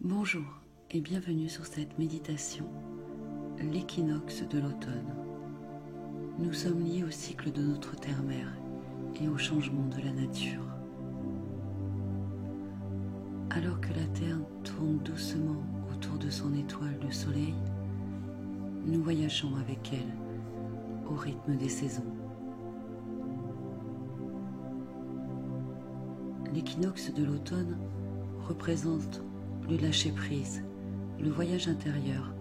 Bonjour et bienvenue sur cette méditation, l'équinoxe de l'automne. Nous sommes liés au cycle de notre terre-mère et au changement de la nature. Alors que la Terre tourne doucement autour de son étoile, le Soleil, nous voyageons avec elle au rythme des saisons. L'équinoxe de l'automne représente le lâcher-prise, le voyage intérieur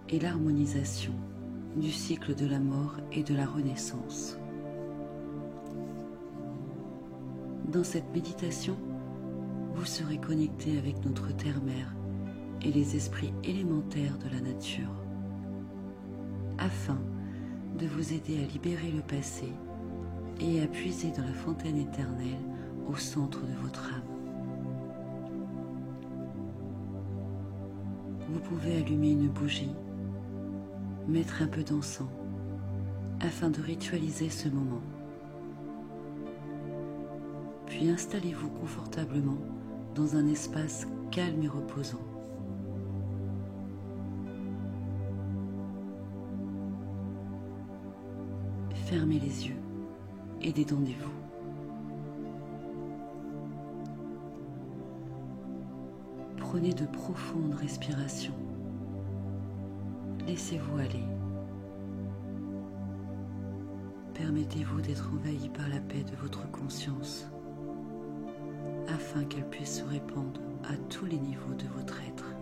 et l'harmonisation du cycle de la mort et de la renaissance. Dans cette méditation, vous serez connecté avec notre terre-mère et les esprits élémentaires de la nature, afin de vous aider à libérer le passé et à puiser dans la fontaine éternelle au centre de votre âme. Vous pouvez allumer une bougie, mettre un peu d'encens, afin de ritualiser ce moment. Puis installez-vous confortablement dans un espace calme et reposant. Fermez les yeux et détendez-vous. Prenez de profondes respirations. Laissez-vous aller. Permettez-vous d'être envahi par la paix de votre conscience, afin qu'elle puisse se répandre à tous les niveaux de votre être.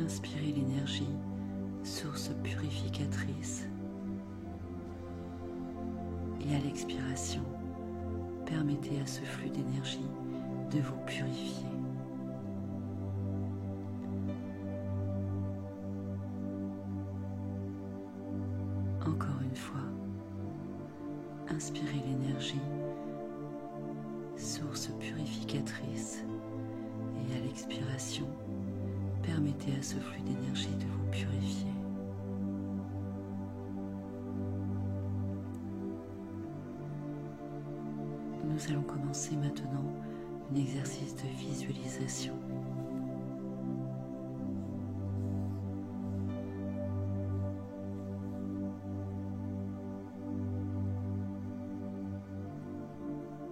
Inspirez l'énergie, source purificatrice, et à l'expiration, permettez à ce flux d'énergie de vous purifier. Encore une fois, inspirez l'énergie, source purificatrice, et à l'expiration, permettez à ce flux d'énergie de vous purifier. Nous allons commencer maintenant un exercice de visualisation.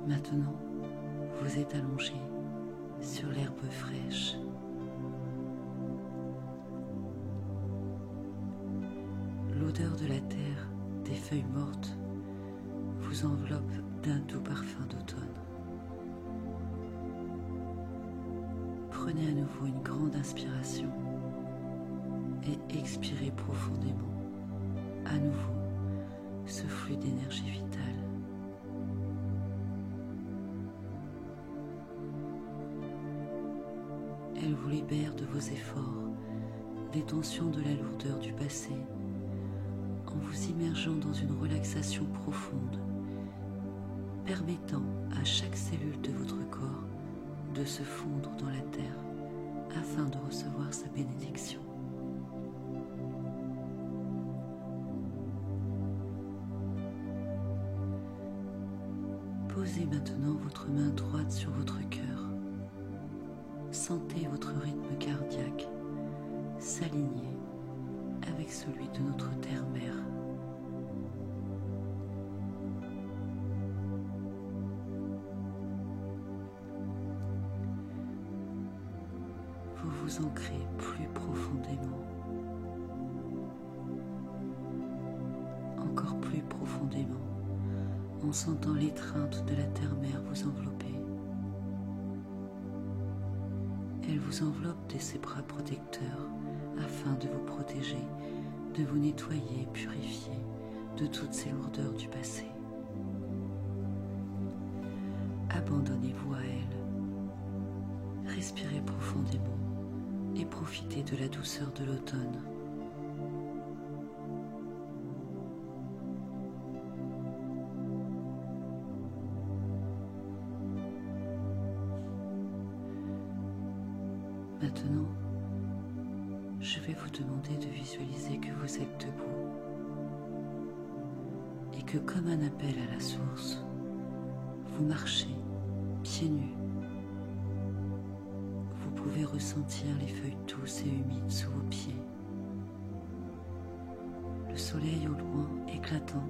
Maintenant, vous êtes allongé sur l'herbe fraîche. L'odeur de la terre, des feuilles mortes, vous enveloppe d'un doux parfum d'automne. Prenez à nouveau une grande inspiration et expirez profondément, à nouveau, ce flux d'énergie vitale. Elle vous libère de vos efforts, des tensions de la lourdeur du passé, en vous immergeant dans une relaxation profonde, permettant à chaque cellule de votre corps de se fondre dans la terre afin de recevoir sa bénédiction. Posez maintenant votre main droite sur votre cœur. Sentez votre rythme cardiaque s'aligner avec celui de notre terre-mère. Vous vous ancrez plus profondément, encore plus profondément, en sentant l'étreinte de la terre-mère vous envelopper. Elle vous enveloppe de ses bras protecteurs afin de vous protéger, de vous nettoyer et purifier de toutes ces lourdeurs du passé. Abandonnez-vous à elle. Respirez profondément et profitez de la douceur de l'automne. Maintenant, je vais vous demander de visualiser que vous êtes debout et que, comme un appel à la source, vous marchez pieds nus. Vous pouvez ressentir les feuilles douces et humides sous vos pieds. Le soleil au loin, éclatant,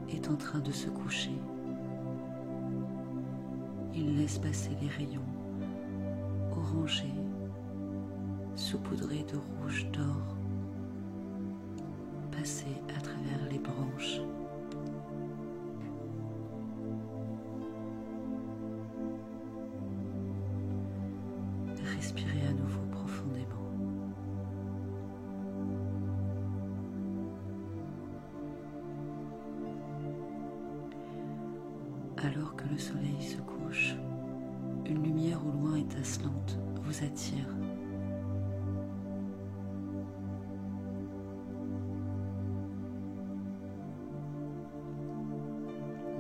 est en train de se coucher. Il laisse passer les rayons orangés, saupoudrés de rouge d'or, passer à travers les branches. Respirez à nouveau profondément. Alors que le soleil se couche, une lumière au loin étincelante vous attire.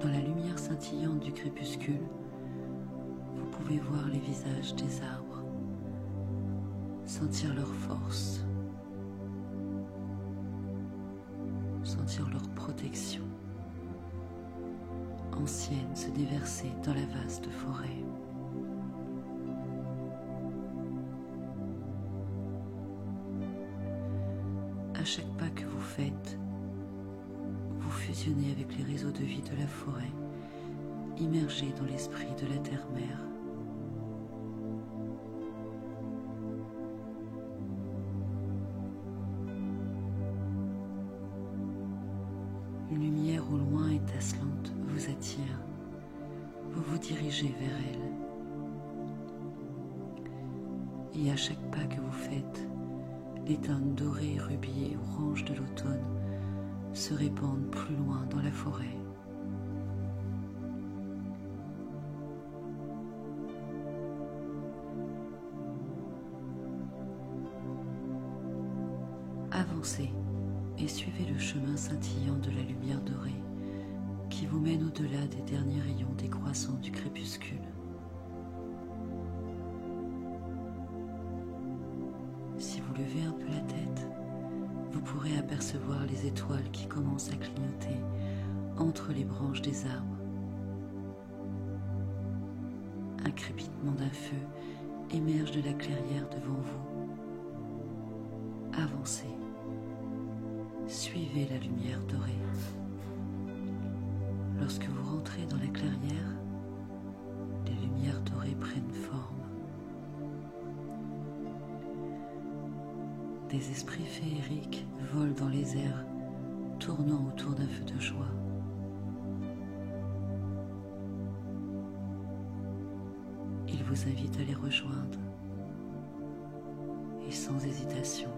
Dans la lumière scintillante du crépuscule, vous pouvez voir les visages des arbres, sentir leur force, sentir leur protection ancienne se déverser dans la vaste forêt. À chaque pas que vous faites, vous fusionnez avec les réseaux de vie de la forêt, immergés dans l'esprit de la terre-mère. Une lumière au loin étincelante vous attire. Vous vous dirigez vers elle. Et à chaque pas que vous faites, les teintes dorées, rubis et oranges de l'automne se répandent plus loin dans la forêt. Avancez et suivez le chemin scintillant de la lumière dorée qui vous mène au-delà des derniers rayons décroissants du crépuscule. Si vous levez un peu la tête, vous pourrez apercevoir les étoiles qui commencent à clignoter entre les branches des arbres. Un crépitement d'un feu émerge de la clairière devant vous. Avancez. Suivez la lumière dorée. Lorsque vous rentrez dans la clairière, les lumières dorées prennent forme. Des esprits féeriques volent dans les airs, tournant autour d'un feu de joie. Ils vous invitent à les rejoindre. Et sans hésitation,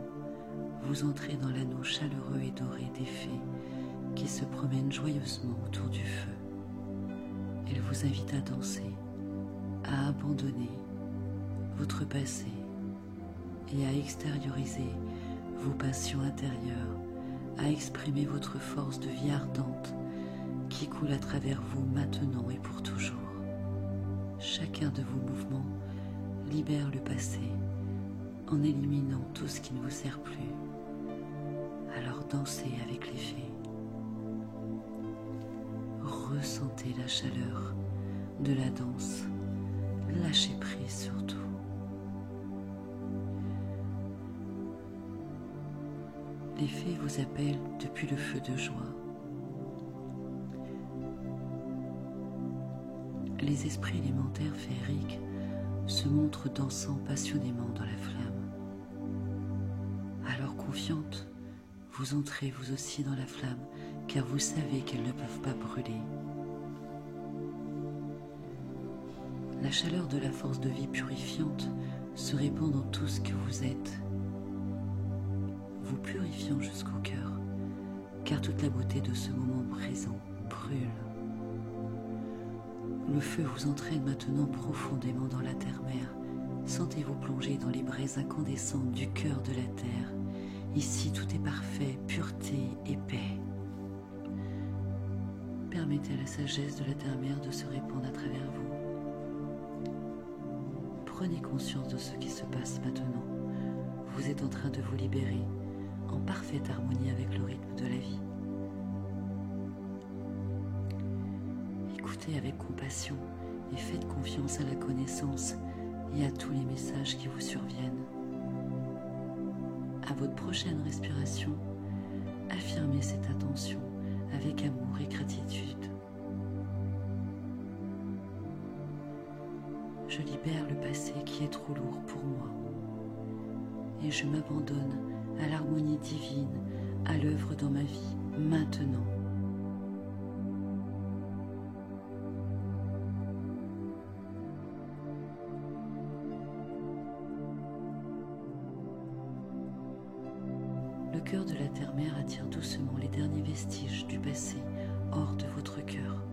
vous entrez dans l'anneau chaleureux et doré des fées qui se promènent joyeusement autour du feu. Elles vous invitent à danser, à abandonner votre passé et à extérioriser vos passions intérieures, à exprimer votre force de vie ardente qui coule à travers vous maintenant et pour toujours. Chacun de vos mouvements libère le passé en éliminant tout ce qui ne vous sert plus. Alors dansez avec les fées. Ressentez la chaleur de la danse. Lâchez prise surtout. Les fées vous appellent depuis le feu de joie. Les esprits élémentaires féeriques se montrent dansant passionnément dans la flamme. Alors confiante, vous entrez vous aussi dans la flamme, car vous savez qu'elles ne peuvent pas brûler. La chaleur de la force de vie purifiante se répand dans tout ce que vous êtes, vous purifiant jusqu'au cœur, car toute la beauté de ce moment présent brûle. Le feu vous entraîne maintenant profondément dans la terre-mère. Sentez-vous plonger dans les braises incandescentes du cœur de la terre. Ici, tout est parfait, pureté et paix. Permettez à la sagesse de la terre-mère de se répandre à travers vous. Prenez conscience de ce qui se passe maintenant. Vous êtes en train de vous libérer, en parfaite harmonie avec le rythme de la vie. Écoutez avec compassion et faites confiance à la connaissance et à tous les messages qui vous surviennent. À votre prochaine respiration, affirmez cette attention avec amour et gratitude. Je libère le passé qui est trop lourd pour moi et je m'abandonne à l'harmonie divine, à l'œuvre dans ma vie, maintenant. Le cœur de la terre-mère attire doucement les derniers vestiges du passé hors de votre cœur,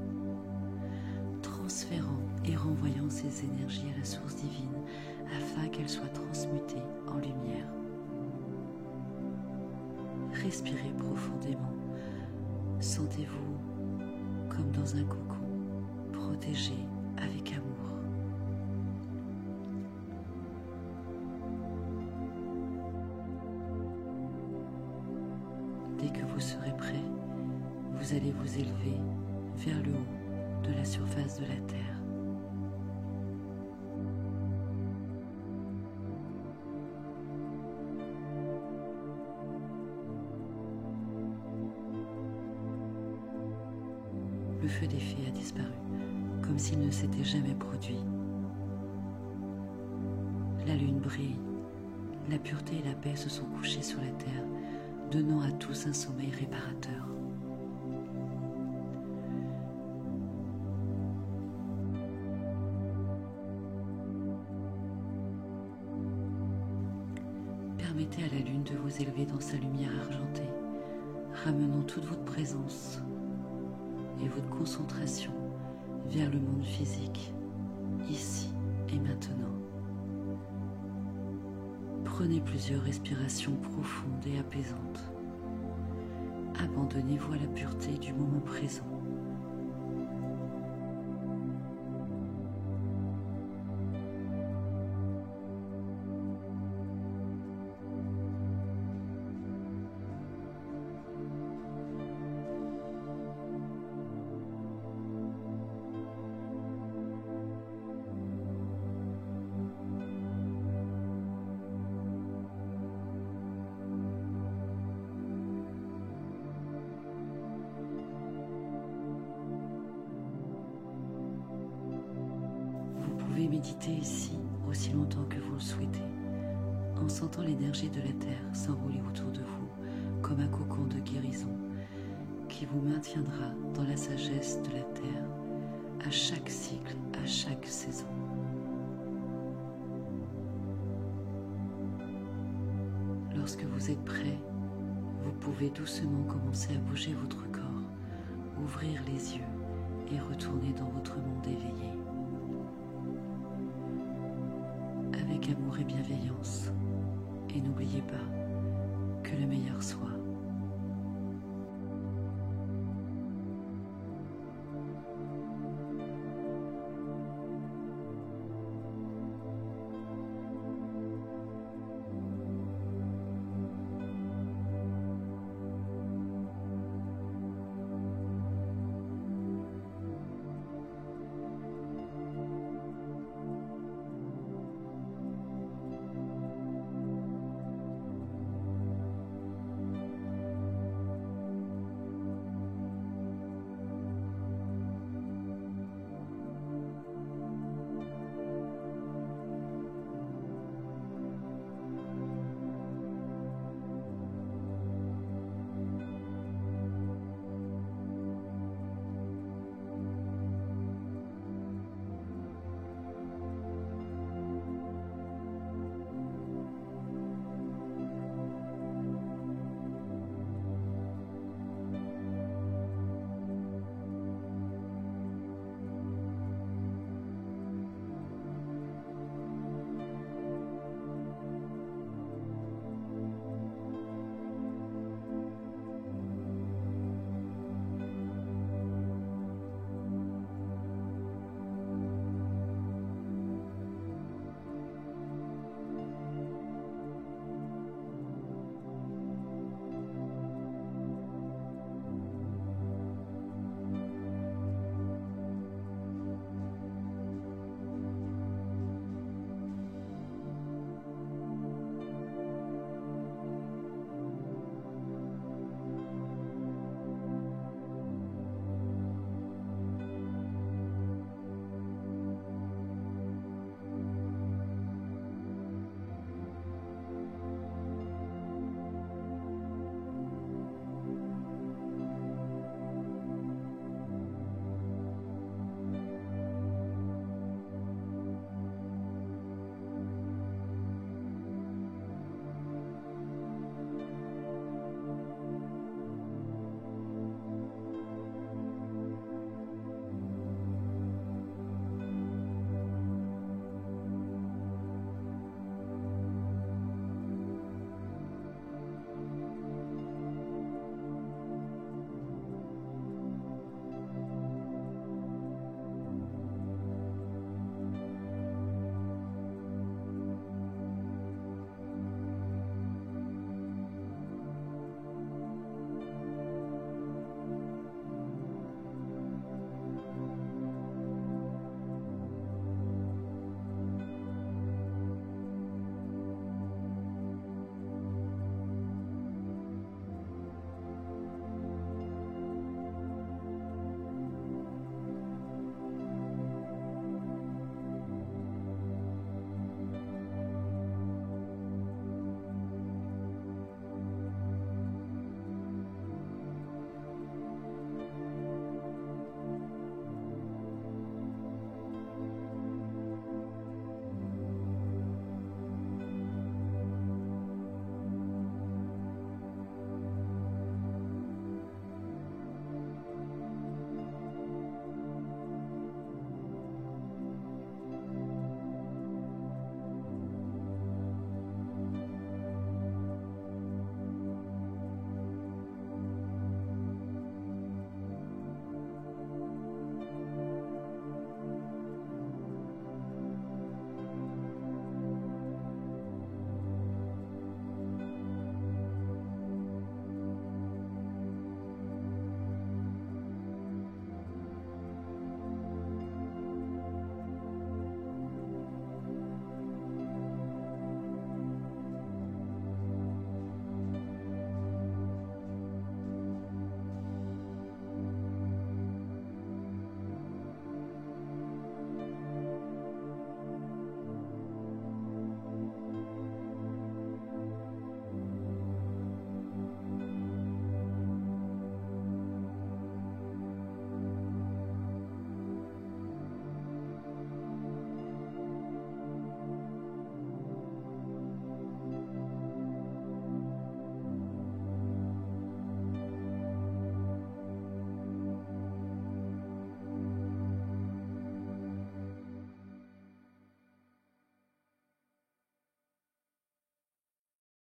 transférant et renvoyant ces énergies à la source divine afin qu'elles soient transmutées en lumière. Respirez profondément. Sentez-vous comme dans un cocon, protégé avec amour. Dès que vous serez prêt, vous allez vous élever vers le haut de la surface de la Terre. Le feu des fées a disparu, comme s'il ne s'était jamais produit. La lune brille, la pureté et la paix se sont couchées sur la terre, donnant à tous un sommeil réparateur. Permettez à la lune de vous élever dans sa lumière argentée, ramenant toute votre présence et votre concentration vers le monde physique, ici et maintenant. Prenez plusieurs respirations profondes et apaisantes. Abandonnez-vous à la pureté du moment présent. Méditez ici aussi longtemps que vous le souhaitez, en sentant l'énergie de la Terre s'enrouler autour de vous comme un cocon de guérison qui vous maintiendra dans la sagesse de la Terre à chaque cycle, à chaque saison. Lorsque vous êtes prêt, vous pouvez doucement commencer à bouger votre corps, ouvrir les yeux et retourner dans votre monde éveillé. Avec amour et bienveillance, et n'oubliez pas que le meilleur soit